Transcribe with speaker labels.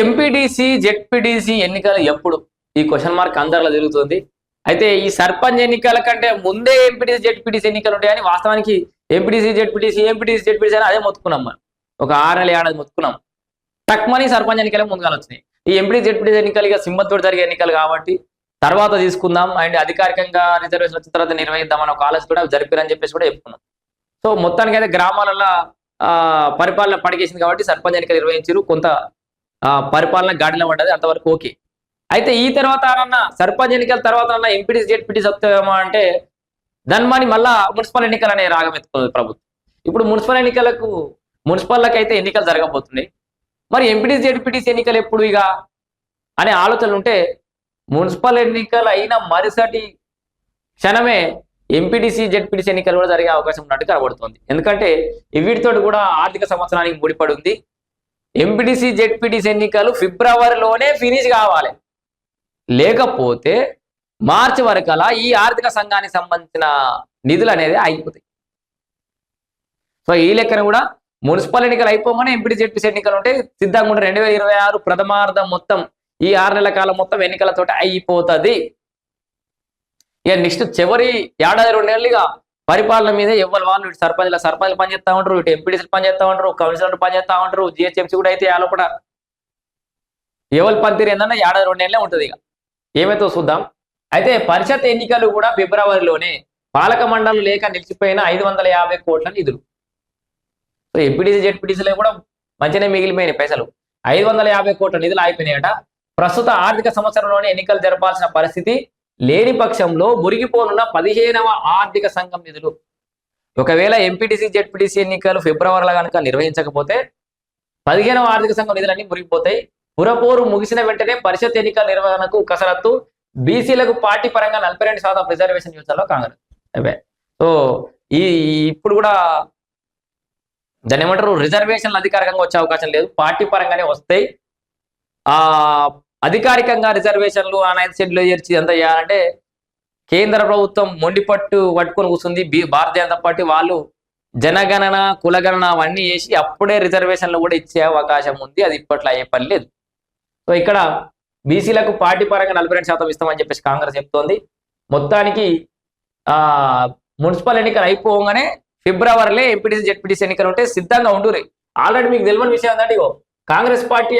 Speaker 1: MPTC ZPTC ఎన్నికలు ఎప్పుడు ఈ క్వశ్చన్ మార్క్ అందరిలో జరుగుతుంది. అయితే ఈ సర్పంచ్ ఎన్నికల కంటే ముందే ఎంపీటీసీ జెడ్పీటీసీ ఎన్నికలు ఉంటాయని వాస్తవానికి ఎంపీటీసీ జెడ్పీటీసీ అని అదే మొత్తుకున్నాం. మనం ఒక 6 నెలల ఏడాది మొత్తుకున్నాం. తక్కువని సర్పంచ్ ఎన్నికలే ముందుగా వచ్చినాయి. ఈ ఎంపీటీసీ జెడ్పీటీసీ ఎన్నికలు ఇక సింహతోటి జరిగే ఎన్నికలు కాబట్టి తర్వాత తీసుకుందాం అండ్ అధికారికంగా రిజర్వేషన్ వచ్చిన తర్వాత నిర్వహిద్దామని ఒక ఆలోచన కూడా జరిపారని చెప్పేసి కూడా చెప్పుకున్నాం. సో మొత్తానికి అయితే గ్రామాలలో పరిపాలన పడికేసింది కాబట్టి సర్పంచ్ ఎన్నికలు నిర్వహించారు. కొంత పరిపాలన గాడిలో పడ్డది, అంతవరకు ఓకే. అయితే ఈ తర్వాత సర్పంచ్ ఎన్నికల తర్వాత ఎంపీటీసీ జెడ్పీటీసీ వస్తామో అంటే దాన్ని మళ్ళా మున్సిపల్ ఎన్నికలు అనే రాగం ఎత్తుకుంది ప్రభుత్వం. ఇప్పుడు మున్సిపల్లకు అయితే ఎన్నికలు జరగబోతున్నాయి. మరి ఎంపీటీసీ జెడ్పీటీసీ ఎన్నికలు ఎప్పుడు ఇక అనే ఆలోచనలు ఉంటే మున్సిపల్ ఎన్నికలు అయిన మరుసటి క్షణమే ఎంపీటీసీ జెడ్పీటీసీ ఎన్నికలు కూడా జరిగే అవకాశం ఉన్నట్టు కనబడుతుంది. ఎందుకంటే వీటితో కూడా ఆర్థిక సంవత్సరానికి ముడిపడి ఉంది. ఎంపీటీసీ జెడ్పీటీసీ ఎన్నికలు ఫిబ్రవరిలోనే ఫినిష్ కావాలి, లేకపోతే మార్చి వరకు అలా ఈ ఆర్థిక సంఘానికి సంబంధించిన నిధులు అనేది ఆగిపోతాయి. సో ఈ లెక్కన కూడా మున్సిపల్ ఎన్నికలు అయిపోగానే ఎంపీటీసీ జెడ్పీటీసీ ఎన్నికలు ఉంటే సిద్ధంగా ఉంటే 2026 ప్రథమార్థం మొత్తం ఈ 6 నెలల కాలం మొత్తం ఎన్నికలతో అయిపోతుంది. ఇక నెక్స్ట్ చివరి 1-2 నెలలుగా పరిపాలన మీద ఎవరు వాళ్ళు ఇటు సర్పంచ్లు పనిచేస్తా ఉంటారు, ఇటు ఎంపీటీసీలు పనిచేస్తా ఉంటారు, కౌన్సిలర్లు పనిచేస్తా ఉంటారు, జిహెచ్ఎంసీ కూడా అయితే వాళ్ళు కూడా ఎవరి పనితీరు ఏంటన్నా 1-2 నెలలే ఉంటుంది. ఇక ఏమైతే చూద్దాం. అయితే పరిషత్ ఎన్నికలు కూడా ఫిబ్రవరిలోనే పాలక మండలి లేక నిలిచిపోయిన 550 కోట్ల నిధులు. సో ఎంపీటీసీ జెడ్పీటీసీలో కూడా మంచిగానే మిగిలిపోయినాయి పైసలు. 550 కోట్ల నిధులు ఆగిపోయినాయట. ప్రస్తుత ఆర్థిక సంవత్సరంలోనే ఎన్నికలు జరపాల్సిన పరిస్థితి లేని పక్షంలో మురిగిపోనున్న 15వ ఆర్థిక సంఘం నిధులు. ఒకవేళ ఎంపీటీసీ జెడ్పీటీసీ ఎన్నికలు ఫిబ్రవరిలో కనుక నిర్వహించకపోతే 15వ ఆర్థిక సంఘం నిధులన్నీ మురిగిపోతాయి. పురపోరు ముగిసిన వెంటనే పరిషత్ ఎన్నికల నిర్వహణకు కసరత్తు. బీసీలకు పార్టీ పరంగా 42% రిజర్వేషన్ యోజనలో కాంగ్రెస్. అవే సో ఇప్పుడు కూడా దాన్ని ఏమంటారు, రిజర్వేషన్లు అధికారికంగా వచ్చే అవకాశం లేదు, పార్టీ పరంగానే వస్తాయి. అధికారికంగా రిజర్వేషన్లు ఆ 9th షెడ్యూల్లో చేర్చి ఎంత చేయాలంటే కేంద్ర ప్రభుత్వం పట్టుకొని కూర్చుంది. భారతీయ జనతా పార్టీ వాళ్ళు జనగణన కులగణన అవన్నీ చేసి అప్పుడే రిజర్వేషన్లు కూడా ఇచ్చే అవకాశం ఉంది. అది ఇప్పట్లో అయ్యే పని లేదు. సో ఇక్కడ బీసీలకు పార్టీ పరంగా 42% ఇస్తామని చెప్పేసి కాంగ్రెస్ చెప్తోంది. మొత్తానికి మున్సిపల్ ఎన్నికలు అయిపోగానే ఫిబ్రవరిలో ఎంపీటీసీ జెడ్పీటీసీ ఎన్నికలు ఉంటే సిద్ధంగా ఉండుర్రి. ఆల్రెడీ మీకు తెలియని విషయం ఏంటంటే కాంగ్రెస్ పార్టీ